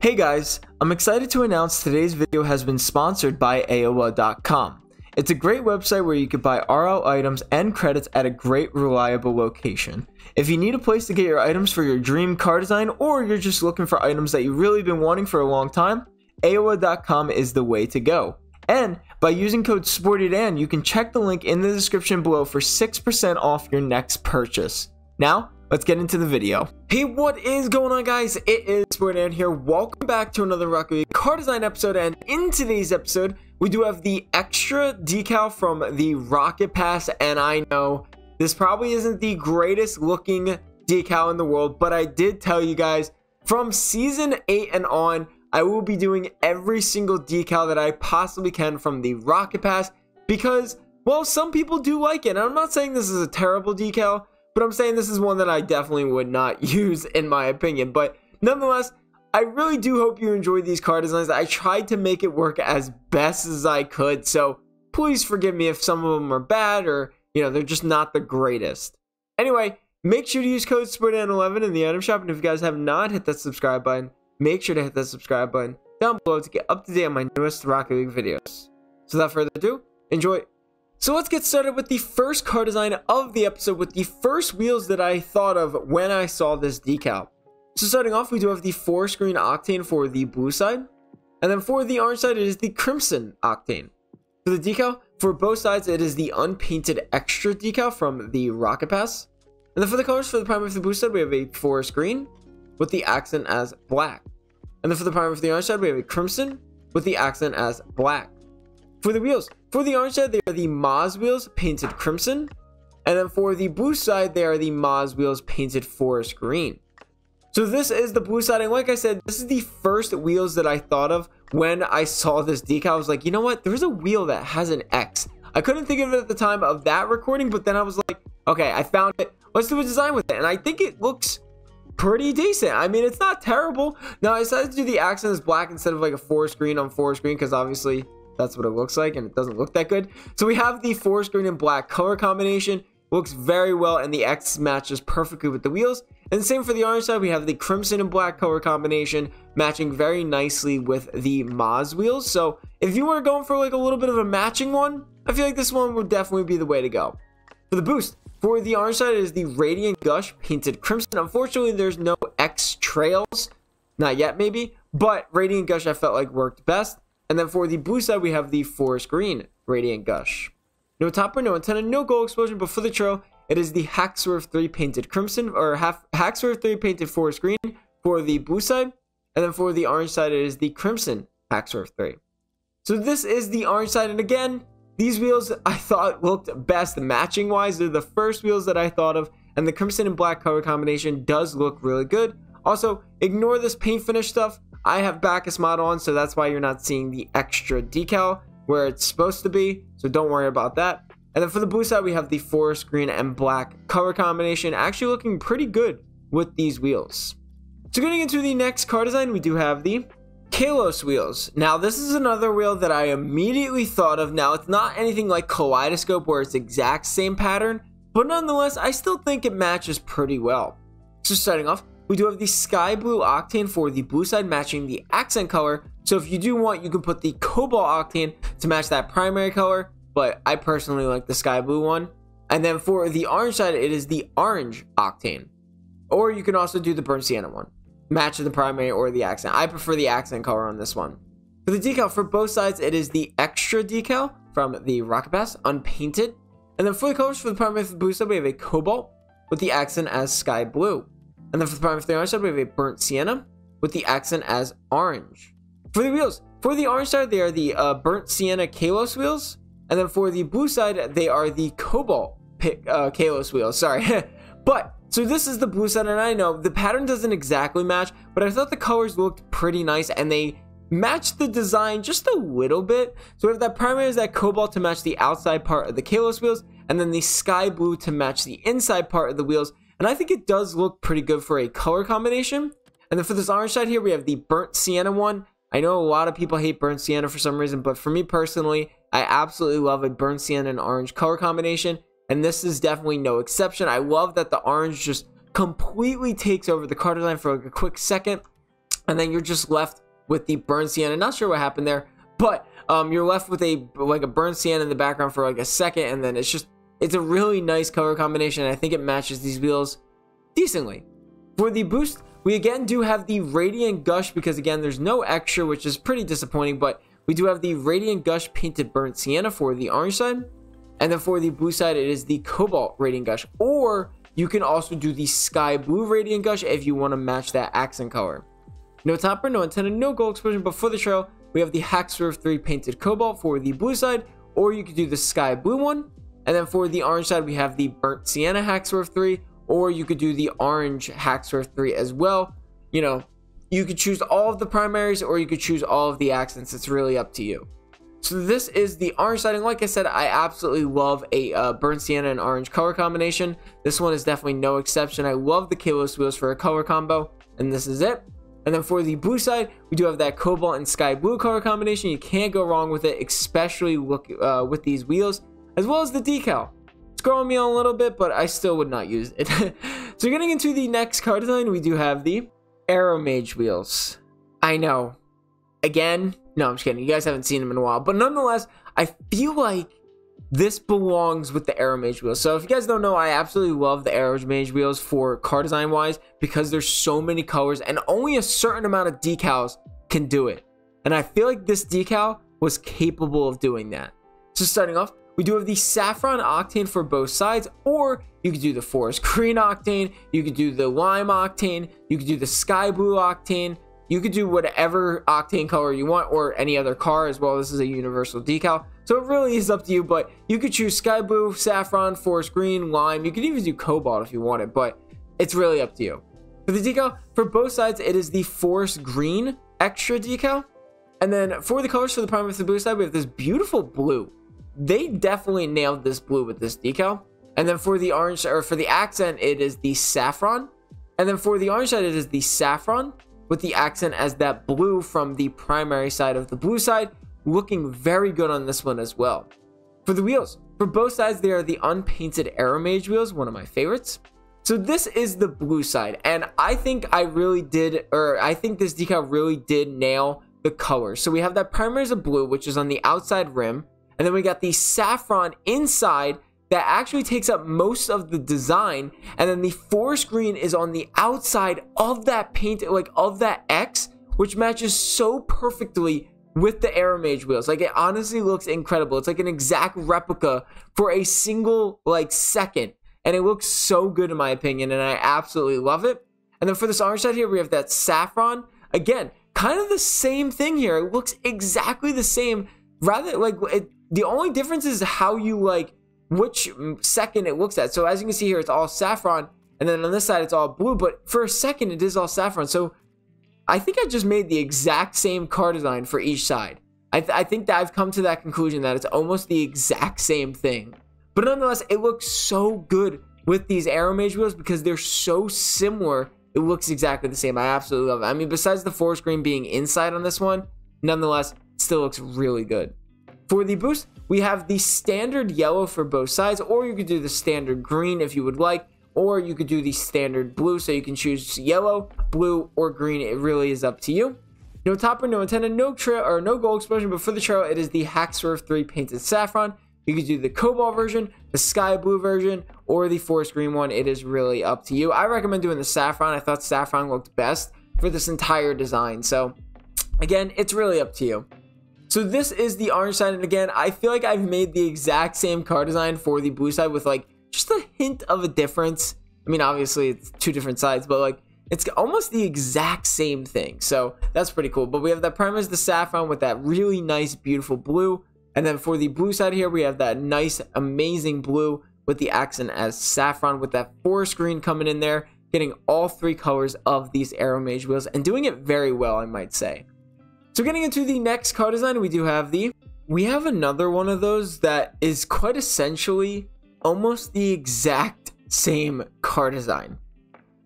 Hey guys, I'm excited to announce today's video has been sponsored by AOA.com. It's a great website where you can buy RL items and credits at a great reliable location. If you need a place to get your items for your dream car design, or you're just looking for items that you've really been wanting for a long time, AOA.com is the way to go. And by using code SPORTEDAN, you can check the link in the description below for 6% off your next purchase. Now, let's get into the video. Hey, what is going on, guys? It is SportDan here. Welcome back to another Rocket League car design episode, and in today's episode, we do have the Xtra decal from the Rocket Pass, and I know this probably isn't the greatest looking decal in the world, but I did tell you guys from Season 8 and on, I will be doing every single decal that I possibly can from the Rocket Pass because, well, some people do like it, and I'm not saying this is a terrible decal, but I'm saying this is one that I definitely would not use in my opinion. But nonetheless, I really do hope you enjoyed these car designs. I tried to make it work as best as I could, so please forgive me if some of them are bad or, you know, they're just not the greatest. Anyway, make sure to use code SPORTDAN11 in the item shop, and if you guys have not hit that subscribe button, make sure to hit that subscribe button down below to get up to date on my newest Rocket League videos. So without further ado, enjoy. So let's get started with the first car design of the episode with the first wheels that I thought of when I saw this decal. So starting off, we do have the 4-screen Octane for the blue side, and then for the orange side, it is the Crimson Octane. For the decal, for both sides, it is the unpainted Xtra decal from the Rocket Pass. And then for the colors, for the primary for the blue side, we have a forest green with the accent as black. And then for the primary for the orange side, we have a crimson with the accent as black. For the wheels, for the orange side, they are the Moz wheels painted crimson. And then for the blue side, they are the Moz wheels painted forest green. So this is the blue side, and like I said, this is the first wheels that I thought of when I saw this decal. I was like, you know what? There's a wheel that has an X. I couldn't think of it at the time of that recording, but then I was like, okay, I found it. Let's do a design with it. And I think it looks pretty decent. I mean, it's not terrible. Now, I decided to do the accent as black instead of like a forest green on forest green because obviously that's what it looks like and it doesn't look that good. So we have the forest green and black color combination. Looks very well, and the X matches perfectly with the wheels. And same for the orange side, we have the crimson and black color combination matching very nicely with the Moz wheels. So if you were going for like a little bit of a matching one, I feel like this one would definitely be the way to go. For the boost, for the orange side, it is the Radiant Gush painted crimson. Unfortunately, there's no X trails, not yet maybe, but Radiant Gush I felt like worked best. And then for the blue side, we have the forest green Radiant Gush. No topper, no antenna, no goal explosion, but for the trail, it is the Hackswerve 3 painted crimson, or Hackswerve 3 painted forest green for the blue side. And then for the orange side, it is the crimson Hackswerve 3. So this is the orange side, and again, these wheels I thought looked best matching wise. They're the first wheels that I thought of, and the crimson and black color combination does look really good. Also, ignore this paint finish stuff. I have Bacchus model on, so that's why you're not seeing the Xtra decal where it's supposed to be, so don't worry about that. And then for the blue side, we have the forest green and black color combination actually looking pretty good with these wheels. So getting into the next car design, we do have the Kalos wheels. Now this is another wheel that I immediately thought of. Now it's not anything like Kaleidoscope where it's exact same pattern, but nonetheless I still think it matches pretty well. So starting off, we do have the sky blue octane for the blue side matching the accent color. So if you do want, you can put the cobalt octane to match that primary color, but I personally like the sky blue one. And then for the orange side, it is the orange octane, or you can also do the burnt sienna one, match the primary or the accent. I prefer the accent color on this one. For the decal, for both sides, it is the Xtra decal from the Rocket Pass, unpainted. And then for the colors, for the primary for the blue side, we have a cobalt with the accent as sky blue. And then for the primary for the orange side, we have a burnt sienna with the accent as orange. For the wheels, for the orange side, they are the burnt sienna Kalos wheels. And then for the blue side, they are the cobalt Kalos wheels, sorry. But, so this is the blue side, and I know the pattern doesn't exactly match, but I thought the colors looked pretty nice, and they matched the design just a little bit. So we have that primary is that cobalt to match the outside part of the Kalos wheels, and then the sky blue to match the inside part of the wheels. And I think it does look pretty good for a color combination. And then for this orange side here, we have the burnt sienna one. I know a lot of people hate burnt sienna for some reason, but for me personally, I absolutely love a burnt sienna and orange color combination, and this is definitely no exception. I love that the orange just completely takes over the car design for like a quick second. and then you're just left with the burnt sienna. Not sure what happened there, but you're left with a burnt sienna in the background for like a second, and then it's a really nice color combination. I think it matches these wheels decently. For the boost, we again do have the Radiant Gush, because again there's no Xtra, which is pretty disappointing, but we do have the Radiant Gush painted burnt sienna for the orange side, and then for the blue side it is the Cobalt Radiant Gush, or you can also do the Sky Blue Radiant Gush if you want to match that accent color. No topper, no antenna, no gold explosion, but for the trail we have the Hackswerve 3 painted Cobalt for the blue side, or you could do the Sky Blue one, and then for the orange side we have the burnt sienna Hackswerve 3, or you could do the orange Hackswerve 3 as well. You know, you could choose all of the primaries, or you could choose all of the accents. It's really up to you. So this is the orange side, and like I said, I absolutely love a burnt sienna and orange color combination. This one is definitely no exception. I love the Kalos wheels for a color combo, and this is it. And then for the blue side, we do have that Cobalt and Sky Blue color combination. You can't go wrong with it, especially with these wheels, as well as the decal. It's growing me on a little bit, but I still would not use it. So getting into the next car design, we do have the Aeromage wheels. I know. Again, no, I'm just kidding. You guys haven't seen them in a while, but nonetheless, I feel like this belongs with the Aeromage wheels. So if you guys don't know, I absolutely love the Aeromage wheels for car design wise, because there's so many colors and only a certain amount of decals can do it. And I feel like this decal was capable of doing that. So starting off, we do have the Saffron Octane for both sides, or you could do the Forest Green Octane, you could do the Lime Octane, you could do the Sky Blue Octane, you could do whatever octane color you want, or any other car as well. This is a universal decal, so it really is up to you, but you could choose Sky Blue, Saffron, Forest Green, Lime. You could even do Cobalt if you wanted, but it's really up to you. For the decal, for both sides, it is the Forest Green Xtra decal, and then for the colors for the primary for the blue side, we have this beautiful blue. They definitely nailed this blue with this decal. And then for the orange, or for the accent, it is the Saffron. And then for the orange side, it is the Saffron with the accent as that blue from the primary side of the blue side. Looking very good on this one as well. For the wheels, for both sides, they are the unpainted Aeromage wheels, one of my favorites. So this is the blue side, and I think this decal really did nail the color. So we have that primaries of blue, which is on the outside rim. And then we got the Saffron inside that actually takes up most of the design. And then the Forest Green is on the outside of that paint, like of that X, which matches so perfectly with the Aeromage wheels. Like, it honestly looks incredible. It's like an exact replica for a single second. And it looks so good in my opinion, and I absolutely love it. And then for this orange side here, we have that Saffron. Again, kind of the same thing here. It looks exactly the same. Rather, the only difference is how you which second it looks at. So as you can see here, it's all Saffron, and then on this side it's all blue, but for a second it is all Saffron. So I think I just made the exact same car design for each side. I think that I've come to that conclusion that it's almost the exact same thing. But nonetheless, it looks so good with these Aeromage wheels because they're so similar. It looks exactly the same. I absolutely love it. I mean, besides the Forest Green being inside on this one, nonetheless, it still looks really good. For the boost, we have the standard yellow for both sides, or you could do the standard green if you would like, or you could do the standard blue, so you can choose yellow, blue, or green. It really is up to you. No topper, no antenna, no trail, or no gold explosion, but for the trail, it is the Hackswerve 3 painted Saffron. You could do the Cobalt version, the Sky Blue version, or the Forest Green one. It is really up to you. I recommend doing the Saffron. I thought Saffron looked best for this entire design. So, again, it's really up to you. So this is the orange side, and again, I feel like I've made the exact same car design for the blue side with just a hint of a difference. I mean, obviously it's two different sides, but it's almost the exact same thing. So that's pretty cool. But we have that primer as the Saffron with that really nice, beautiful blue. And then for the blue side here, we have that nice, amazing blue with the accent as Saffron with that Forest Green coming in there, getting all three colors of these Aeromage wheels and doing it very well, I might say. So getting into the next car design, we have another one of those that is quite essentially almost the exact same car design.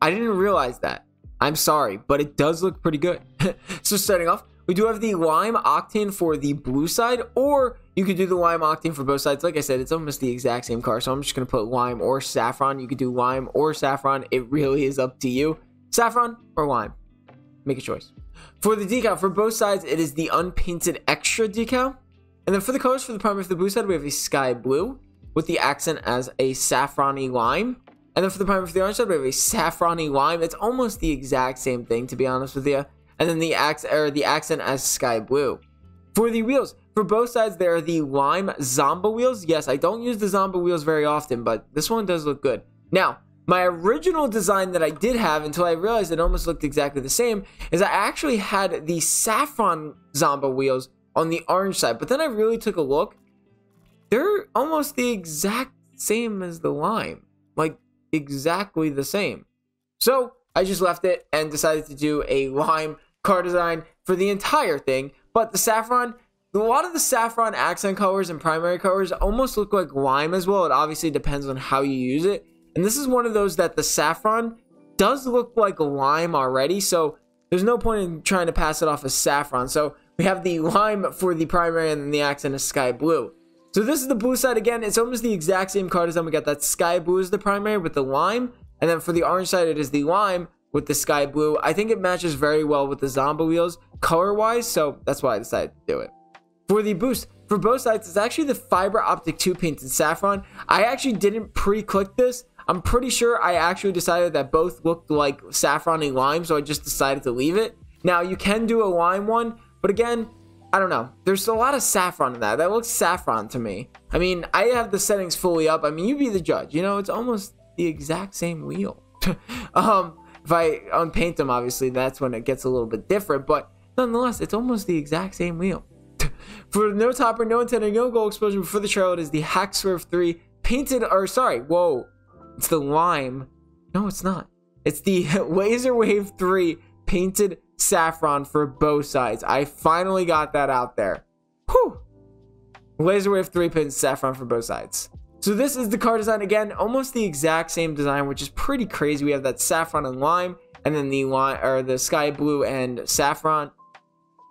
I didn't realize that. I'm sorry, but it does look pretty good. So starting off, we do have the Lime Octane for the blue side, or you could do the Lime Octane for both sides. Like I said, it's almost the exact same car, so I'm just going to put Lime or Saffron. You could do Lime or Saffron. It really is up to you. Saffron or Lime. Make a choice. For the decal, for both sides, it is the unpainted Xtra decal. And then for the colors, for the primary, for the boost side, we have a sky blue with the accent as a saffrony lime. And then for the primary, for the orange side, we have a saffrony lime. It's almost the exact same thing, to be honest with you. And then the accent as sky blue. For the wheels, for both sides, there are the lime Zomba wheels. Yes, I don't use the Zomba wheels very often, but this one does look good. Now, my original design that I did have, until I realized it almost looked exactly the same, is I actually had the saffron Zomba wheels on the orange side. But then I really took a look. They're almost the exact same as the lime. Like, exactly the same. So, I just left it and decided to do a lime car design for the entire thing. But the saffron, a lot of the saffron accent colors and primary colors almost look like lime as well. It obviously depends on how you use it. And this is one of those that the saffron does look like lime already. So there's no point in trying to pass it off as saffron. So we have the lime for the primary and then the accent is sky blue. So this is the blue side again. It's almost the exact same car design. We got that sky blue as the primary with the lime. And then for the orange side, it is the lime with the sky blue. I think it matches very well with the Zomba wheels color-wise, so that's why I decided to do it. For the boost, for both sides, it's actually the Fiber Optic 2 painted saffron. I actually didn't pre-click this. I'm pretty sure I actually decided that both looked like saffron and lime, so I just decided to leave it. Now, you can do a lime one, but again, I don't know. There's a lot of saffron in that. That looks saffron to me. I mean, I have the settings fully up. I mean, you be the judge. You know, it's almost the exact same wheel. If I unpaint them, obviously, that's when it gets a little bit different. But nonetheless, it's almost the exact same wheel. For no topper, no antenna, no gold explosion, for the trail, it is the Hack Swerve 3 painted, or sorry, whoa. It's the lime. No, it's not. It's the Laser Wave 3 painted saffron for both sides. I finally got that out there. Whew. Laser Wave 3 painted saffron for both sides. So this is the car design again, almost the exact same design, which is pretty crazy. We have that saffron and lime, and then the sky blue and saffron.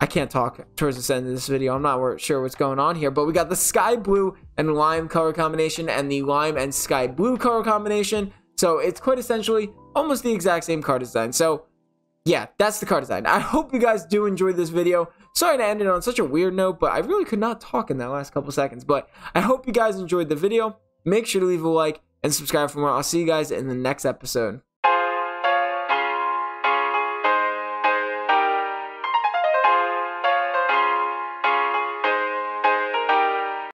I can't talk towards the end of this video. I'm not sure what's going on here, but we got the sky blue and lime color combination and the lime and sky blue color combination. So it's quite essentially almost the exact same car design. So yeah, that's the car design. I hope you guys do enjoy this video. Sorry to end it on such a weird note, but I really could not talk in that last couple seconds. But I hope you guys enjoyed the video. Make sure to leave a like and subscribe for more. I'll see you guys in the next episode.